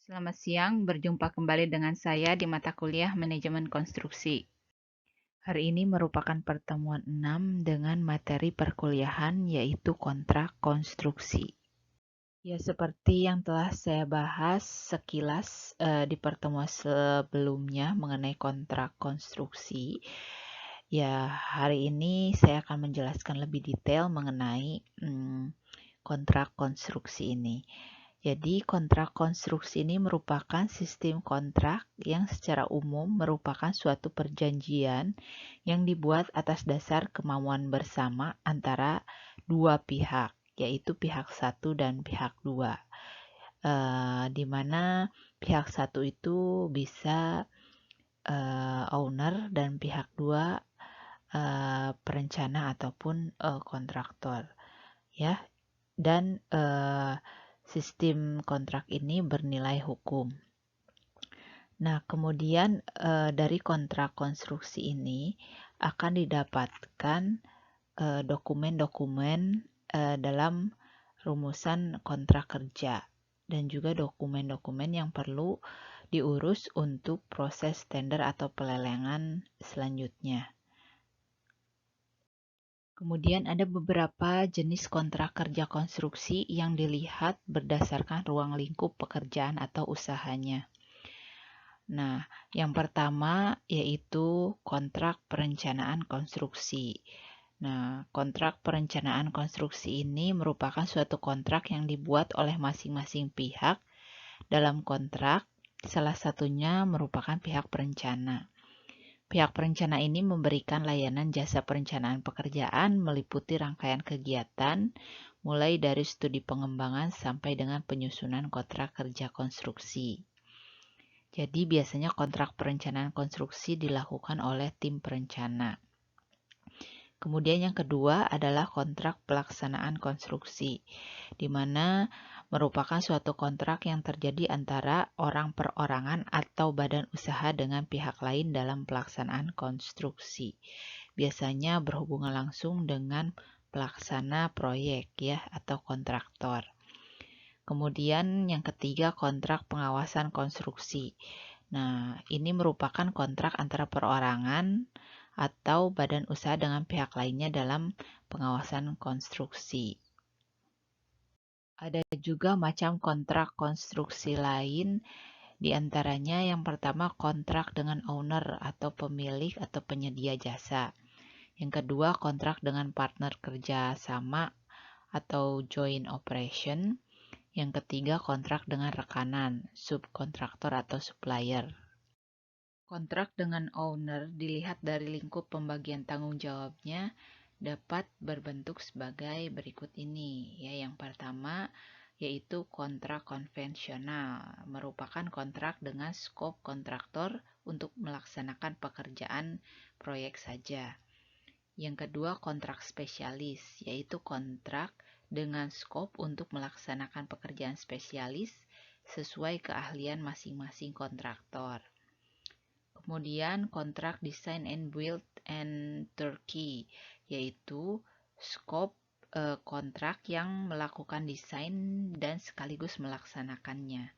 Selamat siang, berjumpa kembali dengan saya di mata kuliah Manajemen Konstruksi. Hari ini merupakan pertemuan 6 dengan materi perkuliahan yaitu kontrak konstruksi. Ya, seperti yang telah saya bahas sekilas di pertemuan sebelumnya mengenai kontrak konstruksi, ya hari ini saya akan menjelaskan lebih detail mengenai kontrak konstruksi ini. Jadi, kontrak konstruksi ini merupakan sistem kontrak yang secara umum merupakan suatu perjanjian yang dibuat atas dasar kemauan bersama antara dua pihak, yaitu pihak satu dan pihak dua. Di mana pihak satu itu bisa owner dan pihak dua perencana ataupun kontraktor, ya. Dan sistem kontrak ini bernilai hukum. Nah, kemudian dari kontrak konstruksi ini akan didapatkan dokumen-dokumen dalam rumusan kontrak kerja dan juga dokumen-dokumen yang perlu diurus untuk proses tender atau pelelangan selanjutnya. Kemudian ada beberapa jenis kontrak kerja konstruksi yang dilihat berdasarkan ruang lingkup pekerjaan atau usahanya. Nah, yang pertama yaitu kontrak perencanaan konstruksi. Nah, kontrak perencanaan konstruksi ini merupakan suatu kontrak yang dibuat oleh masing-masing pihak. Dalam kontrak, salah satunya merupakan pihak perencana. Pihak perencana ini memberikan layanan jasa perencanaan pekerjaan meliputi rangkaian kegiatan, mulai dari studi pengembangan sampai dengan penyusunan kontrak kerja konstruksi. Jadi biasanya kontrak perencanaan konstruksi dilakukan oleh tim perencana. Kemudian yang kedua adalah kontrak pelaksanaan konstruksi, di mana merupakan suatu kontrak yang terjadi antara orang perorangan atau badan usaha dengan pihak lain dalam pelaksanaan konstruksi. Biasanya berhubungan langsung dengan pelaksana proyek ya atau kontraktor. Kemudian yang ketiga kontrak pengawasan konstruksi. Nah, ini merupakan kontrak antara perorangan atau badan usaha dengan pihak lainnya dalam pengawasan konstruksi. Ada juga macam kontrak konstruksi lain, di antaranya yang pertama kontrak dengan owner atau pemilik atau penyedia jasa. Yang kedua kontrak dengan partner kerja sama atau joint operation. Yang ketiga kontrak dengan rekanan, subkontraktor atau supplier. Kontrak dengan owner dilihat dari lingkup pembagian tanggung jawabnya dapat berbentuk sebagai berikut ini. Ya, yang pertama yaitu kontrak konvensional, merupakan kontrak dengan skop kontraktor untuk melaksanakan pekerjaan proyek saja. Yang kedua kontrak spesialis, yaitu kontrak dengan skop untuk melaksanakan pekerjaan spesialis sesuai keahlian masing-masing kontraktor. Kemudian kontrak design and build and Turkey, yaitu skop kontrak yang melakukan desain dan sekaligus melaksanakannya.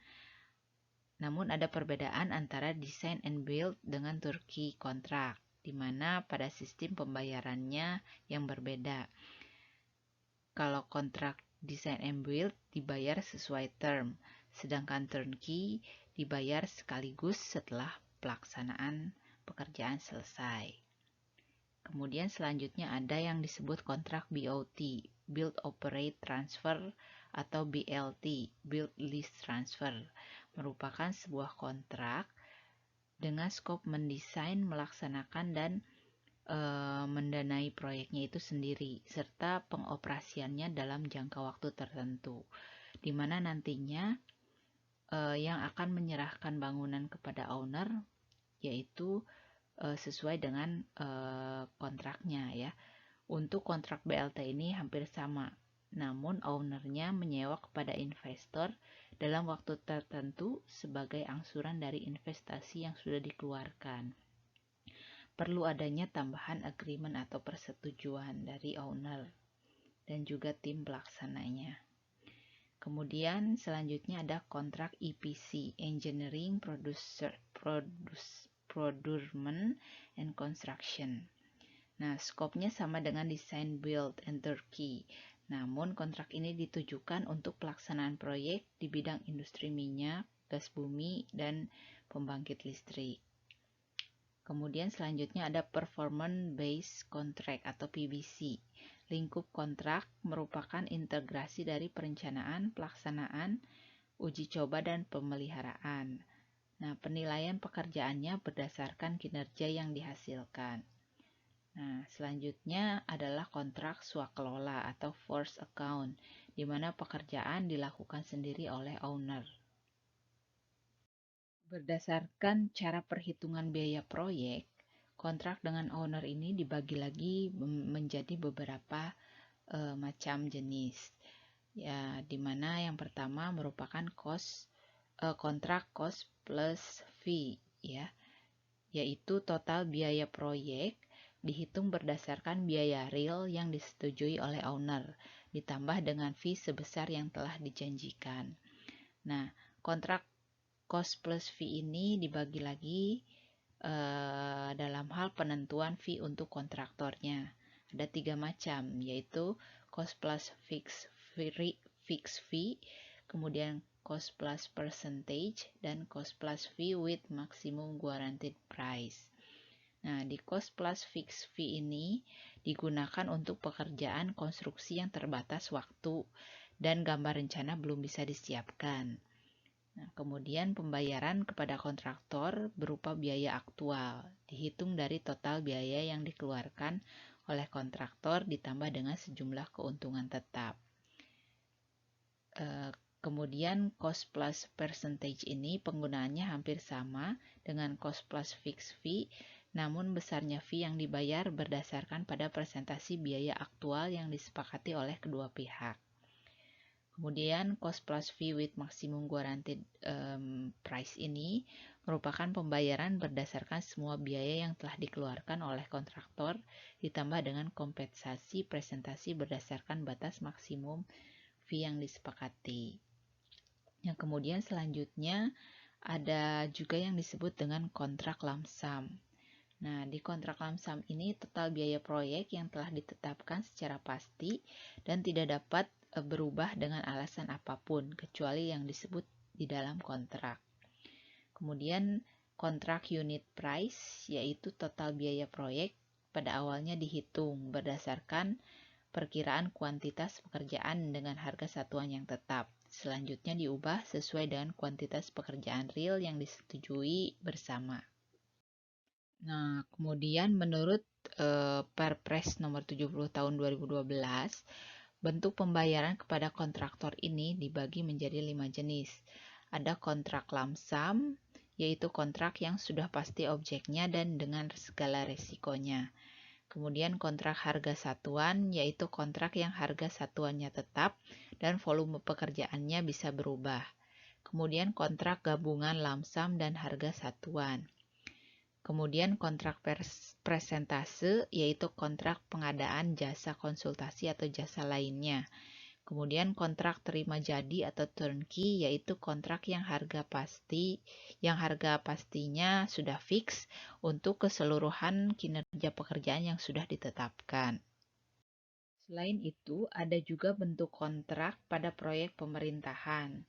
Namun ada perbedaan antara design and build dengan Turkey kontrak, di mana pada sistem pembayarannya yang berbeda. Kalau kontrak design and build dibayar sesuai term, sedangkan turnkey dibayar sekaligus setelah pelaksanaan pekerjaan selesai. Kemudian selanjutnya ada yang disebut kontrak BOT, Build Operate Transfer atau BLT, Build Lease Transfer, merupakan sebuah kontrak dengan skop mendesain, melaksanakan, dan mendanai proyeknya itu sendiri, serta pengoperasiannya dalam jangka waktu tertentu, di mana nantinya yang akan menyerahkan bangunan kepada owner, yaitu sesuai dengan kontraknya ya. Untuk kontrak BLT ini hampir sama, namun ownernya menyewa kepada investor dalam waktu tertentu sebagai angsuran dari investasi yang sudah dikeluarkan. Perlu adanya tambahan agreement atau persetujuan dari owner dan juga tim pelaksananya. Kemudian selanjutnya ada kontrak EPC, Engineering, Procurement, and Construction. Nah, skopnya sama dengan Design, Build, and Turnkey. Namun, kontrak ini ditujukan untuk pelaksanaan proyek di bidang industri minyak, gas bumi, dan pembangkit listrik. Kemudian selanjutnya ada Performance Based Contract atau PBC. Lingkup kontrak merupakan integrasi dari perencanaan, pelaksanaan, uji coba, dan pemeliharaan. Nah, penilaian pekerjaannya berdasarkan kinerja yang dihasilkan. Nah, selanjutnya adalah kontrak swakelola atau force account, di mana pekerjaan dilakukan sendiri oleh owner. Berdasarkan cara perhitungan biaya proyek, kontrak dengan owner ini dibagi lagi menjadi beberapa macam jenis. Ya, di mana yang pertama merupakan kontrak cost plus fee, ya, yaitu total biaya proyek dihitung berdasarkan biaya real yang disetujui oleh owner, ditambah dengan fee sebesar yang telah dijanjikan. Nah, kontrak cost plus fee ini dibagi lagi dalam hal penentuan fee untuk kontraktornya. Ada 3 macam, yaitu cost plus fixed fee, kemudian cost plus percentage, dan cost plus fee with maximum guaranteed price. Nah, di cost plus fixed fee ini digunakan untuk pekerjaan konstruksi yang terbatas waktu dan gambar rencana belum bisa disiapkan. Nah, kemudian pembayaran kepada kontraktor berupa biaya aktual, dihitung dari total biaya yang dikeluarkan oleh kontraktor ditambah dengan sejumlah keuntungan tetap. Kemudian cost plus percentage ini penggunaannya hampir sama dengan cost plus fixed fee, namun besarnya fee yang dibayar berdasarkan pada persentase biaya aktual yang disepakati oleh kedua pihak. Kemudian cost plus fee with maximum guaranteed price ini merupakan pembayaran berdasarkan semua biaya yang telah dikeluarkan oleh kontraktor ditambah dengan kompensasi presentasi berdasarkan batas maksimum fee yang disepakati. Yang kemudian selanjutnya ada juga yang disebut dengan kontrak lump sum. Nah, di kontrak lump sum ini total biaya proyek yang telah ditetapkan secara pasti dan tidak dapat berubah dengan alasan apapun kecuali yang disebut di dalam kontrak. Kemudian kontrak unit price yaitu total biaya proyek pada awalnya dihitung berdasarkan perkiraan kuantitas pekerjaan dengan harga satuan yang tetap. Selanjutnya diubah sesuai dengan kuantitas pekerjaan real yang disetujui bersama. Nah, kemudian menurut Perpres nomor 70 tahun 2012, bentuk pembayaran kepada kontraktor ini dibagi menjadi 5 jenis. Ada kontrak lump sum, yaitu kontrak yang sudah pasti objeknya dan dengan segala resikonya. Kemudian kontrak harga satuan, yaitu kontrak yang harga satuannya tetap dan volume pekerjaannya bisa berubah. Kemudian kontrak gabungan lump sum dan harga satuan. Kemudian kontrak presentase, yaitu kontrak pengadaan jasa konsultasi atau jasa lainnya. Kemudian kontrak terima jadi atau turnkey, yaitu kontrak yang harga pastinya sudah fix untuk keseluruhan kinerja pekerjaan yang sudah ditetapkan. Selain itu, ada juga bentuk kontrak pada proyek pemerintahan.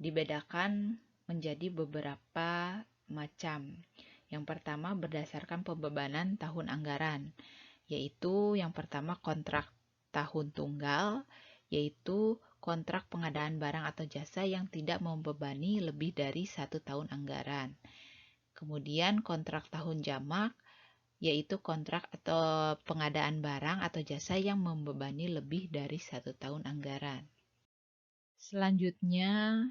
Dibedakan menjadi beberapa macam. Yang pertama berdasarkan pembebanan tahun anggaran, yaitu yang pertama kontrak tahun tunggal, yaitu kontrak pengadaan barang atau jasa yang tidak membebani lebih dari 1 tahun anggaran. Kemudian kontrak tahun jamak, yaitu kontrak atau pengadaan barang atau jasa yang membebani lebih dari 1 tahun anggaran. Selanjutnya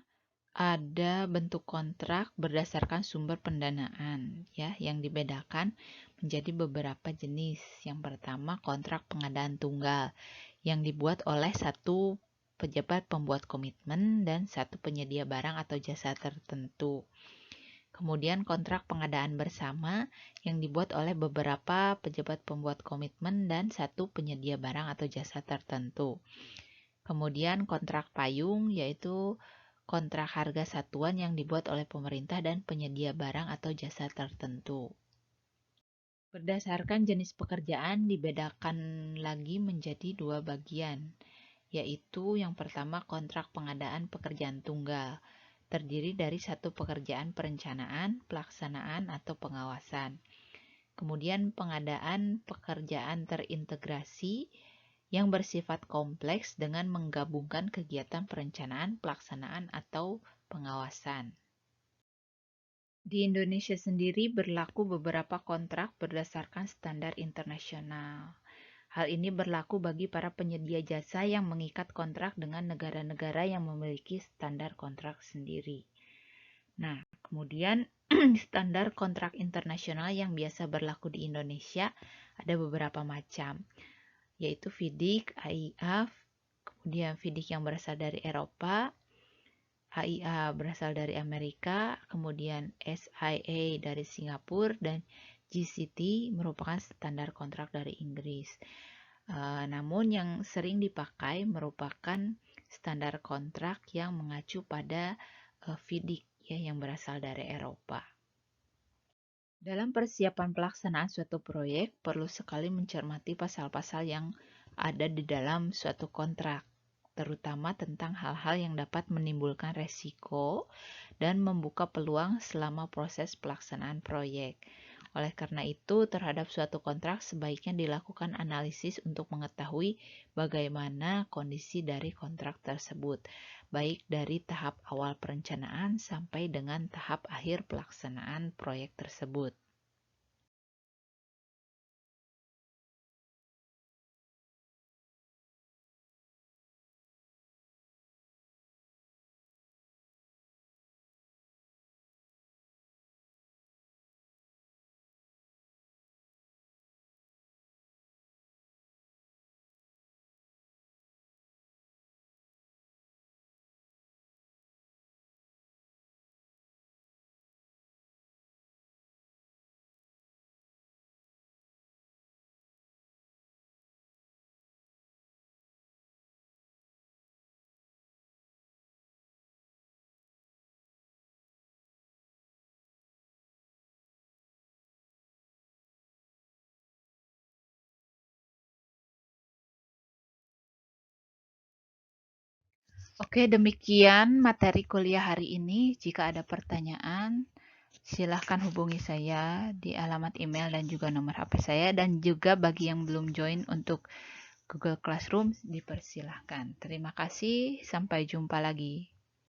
ada bentuk kontrak berdasarkan sumber pendanaan ya yang dibedakan menjadi beberapa jenis. Yang pertama kontrak pengadaan tunggal yang dibuat oleh satu pejabat pembuat komitmen dan satu penyedia barang atau jasa tertentu. Kemudian kontrak pengadaan bersama yang dibuat oleh beberapa pejabat pembuat komitmen dan satu penyedia barang atau jasa tertentu. Kemudian kontrak payung, yaitu kontrak harga satuan yang dibuat oleh pemerintah dan penyedia barang atau jasa tertentu. Berdasarkan jenis pekerjaan dibedakan lagi menjadi dua bagian, yaitu yang pertama kontrak pengadaan pekerjaan tunggal, terdiri dari satu pekerjaan perencanaan, pelaksanaan, atau pengawasan. Kemudian pengadaan pekerjaan terintegrasi yang bersifat kompleks dengan menggabungkan kegiatan perencanaan, pelaksanaan, atau pengawasan. Di Indonesia sendiri berlaku beberapa kontrak berdasarkan standar internasional. Hal ini berlaku bagi para penyedia jasa yang mengikat kontrak dengan negara-negara yang memiliki standar kontrak sendiri. Nah, kemudian standar kontrak internasional yang biasa berlaku di Indonesia ada beberapa macam, yaitu FIDIC, AIA, kemudian FIDIC yang berasal dari Eropa, AIA berasal dari Amerika, kemudian SIA dari Singapura, dan GCT merupakan standar kontrak dari Inggris. Namun yang sering dipakai merupakan standar kontrak yang mengacu pada FIDIC ya, yang berasal dari Eropa. Dalam persiapan pelaksanaan suatu proyek, perlu sekali mencermati pasal-pasal yang ada di dalam suatu kontrak, terutama tentang hal-hal yang dapat menimbulkan resiko dan membuka peluang selama proses pelaksanaan proyek. Oleh karena itu, terhadap suatu kontrak sebaiknya dilakukan analisis untuk mengetahui bagaimana kondisi dari kontrak tersebut, baik dari tahap awal perencanaan sampai dengan tahap akhir pelaksanaan proyek tersebut. Oke, demikian materi kuliah hari ini. Jika ada pertanyaan, silahkan hubungi saya di alamat email dan juga nomor HP saya. Dan juga bagi yang belum join untuk Google Classroom, dipersilahkan. Terima kasih, sampai jumpa lagi.